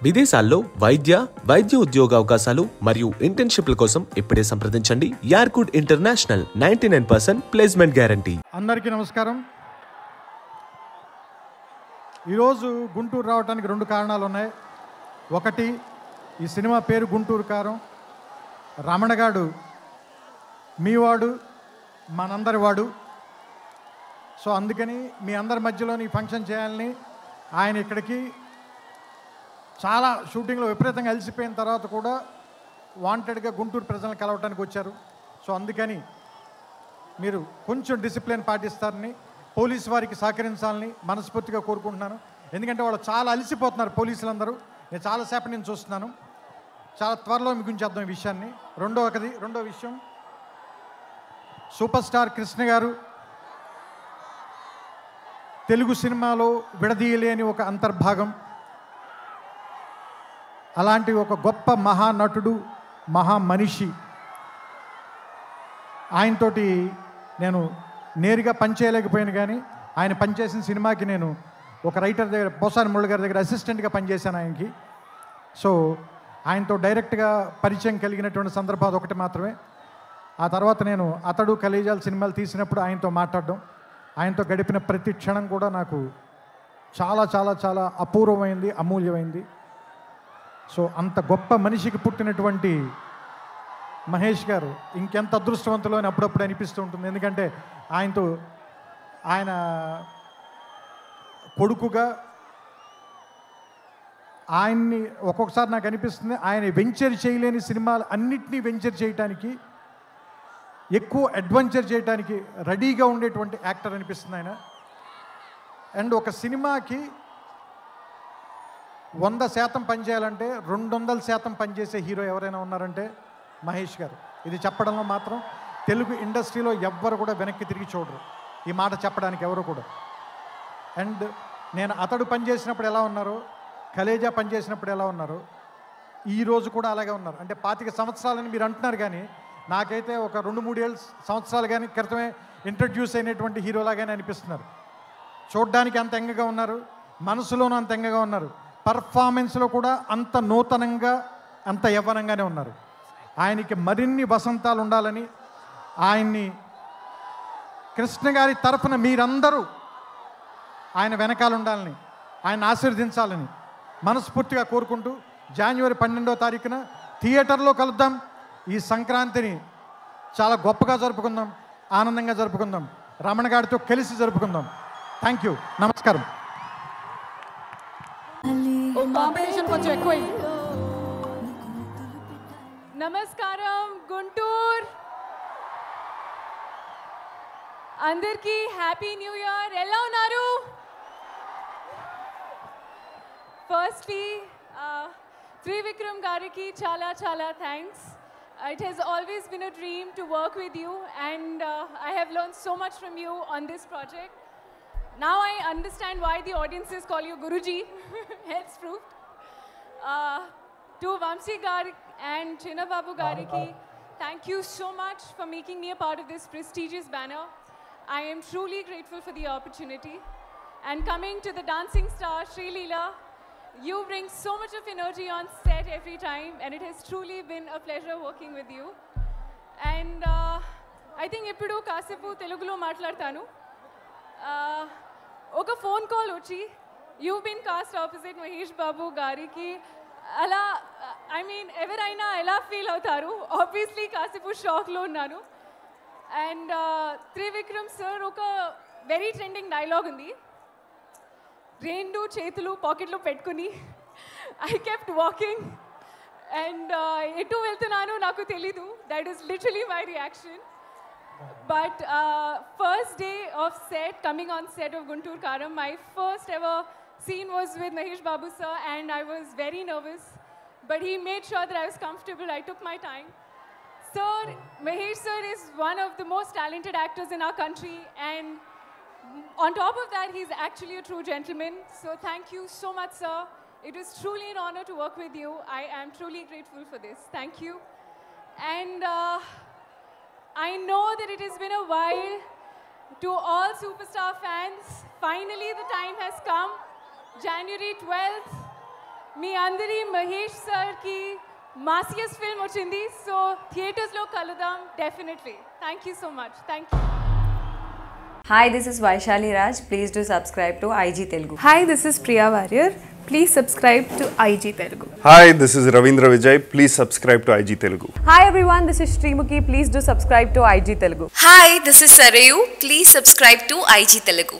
విదేశాల్లో వైద్య ఉద్యోగ అవకాశాలు మరియు ఇంటర్న్షిప్ల కోసం ఇప్పుడే సంప్రదించండి యార్కుడ్ ఇంటర్నేషనల్ 99% ప్లేస్మెంట్ గ్యారంటీ. అందరికీ నమస్కారం. ఈరోజు గుంటూరు రావడానికి రెండు కారణాలు ఉన్నాయి. ఒకటి, ఈ సినిమా పేరు గుంటూరు కారం. రమణగాడు మీవాడు మనందరి వాడు. సో అందుకని మీ అందరి మధ్యలోని ఫంక్షన్ చేయాలని ఆయన ఇక్కడికి చాలా షూటింగ్లో విపరీతంగా అలసిపోయిన తర్వాత కూడా వాంటెడ్గా గుంటూరు ప్రజలను కలవటానికి వచ్చారు. సో అందుకని మీరు కొంచెం డిసిప్లిన్ పాటిస్తారని, పోలీసు వారికి సహకరించాలని మనస్ఫూర్తిగా కోరుకుంటున్నాను. ఎందుకంటే వాళ్ళు చాలా అలసిపోతున్నారు పోలీసులందరూ. నేను చాలాసేపటి నుంచి చూస్తున్నాను. చాలా త్వరలో మీ గురించి అర్థం ఈ విషయాన్ని. రెండో విషయం, సూపర్ స్టార్ కృష్ణ గారు తెలుగు సినిమాలో విడదీయలేని ఒక అంతర్భాగం. అలాంటి ఒక గొప్ప మహానటుడు, మహామనిషి. ఆయనతోటి నేను నేరుగా పనిచేయలేకపోయాను, కానీ ఆయన పనిచేసిన సినిమాకి నేను ఒక రైటర్ దగ్గర, పోసాని మురళి గారి దగ్గర అసిస్టెంట్గా పనిచేశాను ఆయనకి. సో ఆయనతో డైరెక్ట్గా పరిచయం కలిగినటువంటి సందర్భం అదొకటి మాత్రమే. ఆ తర్వాత నేను అతడు కలేజాల సినిమాలు తీసినప్పుడు ఆయనతో మాట్లాడడం, ఆయనతో గడిపిన ప్రతి క్షణం కూడా నాకు చాలా చాలా చాలా అపూర్వమైంది, అమూల్యమైంది. సో అంత గొప్ప మనిషికి పుట్టినటువంటి మహేష్ గారు ఇంకెంత అదృష్టవంతులు అని అప్పుడప్పుడు అనిపిస్తూ ఉంటుంది. ఎందుకంటే ఆయన కొడుకుగా ఆయన్ని ఒక్కొక్కసారి నాకు అనిపిస్తుంది, ఆయన వెంచర్ చేయలేని సినిమాలు అన్నిటినీ వెంచర్ చేయటానికి, ఎక్కువ అడ్వెంచర్ చేయడానికి రెడీగా ఉండేటువంటి యాక్టర్ అనిపిస్తుంది ఆయన. అండ్ ఒక సినిమాకి 100% పనిచేయాలంటే 200% పనిచేసే హీరో ఎవరైనా ఉన్నారంటే మహేష్ గారు. ఇది చెప్పడంలో మాత్రం తెలుగు ఇండస్ట్రీలో ఎవ్వరు కూడా వెనక్కి తిరిగి చూడరు, ఈ మాట చెప్పడానికి ఎవరు కూడా. అండ్ నేను అతడు పనిచేసినప్పుడు ఎలా ఉన్నారో, కలేజా పనిచేసినప్పుడు ఎలా ఉన్నారో, ఈరోజు కూడా అలాగే ఉన్నారు. అంటే 25 సంవత్సరాలని మీరు అంటున్నారు, కానీ నాకైతే ఒక 2-3 సంవత్సరాలు కానీ క్రితమే ఇంట్రడ్యూస్ అయినటువంటి హీరోలాగానే అనిపిస్తున్నారు. చూడ్డానికి అంత ఎంగగా ఉన్నారు, మనసులోనూ అంత ఎంగగా ఉన్నారు, పర్ఫార్మెన్స్లో కూడా అంత నూతనంగా, అంత యవ్వనంగానే ఉన్నారు. ఆయనకి మరిన్ని వసంతాలు ఉండాలని, ఆయన్ని కృష్ణ గారి తరఫున మీరందరూ ఆయన వెనకాల ఉండాలని, ఆయన ఆశీర్వదించాలని మనస్ఫూర్తిగా కోరుకుంటూ, జనవరి 12వ తారీఖున థియేటర్లో కలుద్దాం. ఈ సంక్రాంతిని చాలా గొప్పగా జరుపుకుందాం, ఆనందంగా జరుపుకుందాం, రమణ గారితో కలిసి జరుపుకుందాం. థ్యాంక్ యూ, నమస్కారం. కాంపిటీషన్ కొంచెం ఎక్కువైంది. నమస్కారం గుంటూరు అందరికీ, హ్యాపీ న్యూ ఇయర్. ఎలా ఉన్నారు? ఫస్ట్లీ త్రివిక్రమ్ గారికి చాలా చాలా thanks. It has always been a dream to work with you, and I have learned so much from you on this project. Now I understand why the audiences call you Guruji. It's proved. To Vamsi Gari and Chinna Babu Gariki, thank you so much for making me a part of this prestigious banner. I am truly grateful for the opportunity. And coming to the dancing star, Sri Leela, you bring so much of energy on set every time, and it has truly been a pleasure working with you. And I think ippudu kasepu telugulo maatladtanu. ఒక phone call వచ్చి, you been cast opposite Mahesh Babu గారికి, అలా I mean ఎవరైనా ఎలా feel అవుతారు? Obviously కాసేపు షాక్లో ఉన్నాను. అండ్ త్రివిక్రమ్ సార్ ఒక వెరీ ట్రెండింగ్ డైలాగ్ ఉంది, 2 చేతులు పాకెట్లో పెట్టుకుని ఐ కెప్ట్ వాకింగ్, అండ్ ఎటు వెళ్తున్నాను నాకు తెలీదు. That is literally my reaction. But first day of set, coming on set of Guntur Karam, my first ever scene was with Mahesh Babu sir, and I was very nervous, but he made sure that I was comfortable. I took my time. Sir, Mahesh sir is one of the most talented actors in our country, and on top of that, he's actually a true gentleman. So thank you so much, sir. It was truly an honor to work with you. I am truly grateful for this. Thank you. And I know that it has been a while. To all superstar fans, finally the time has come. January 12th, మీ అందరి మహేష్ సార్కి మాసియస్ film వచ్చింది. So థియేటర్స్లో కలుద్దాం definitely. Thank you so much. Thank you. Hi, this is Vaishali Raj. Please do subscribe to IG Telugu. Hi, this is Priya Warrior. Please subscribe to IG Telugu. Hi, this is Ravindra Vijay. Please subscribe to IG Telugu. Hi everyone, this is Srimukhi. Please do subscribe to IG Telugu. Hi, this is Sarayu. Please subscribe to IG Telugu.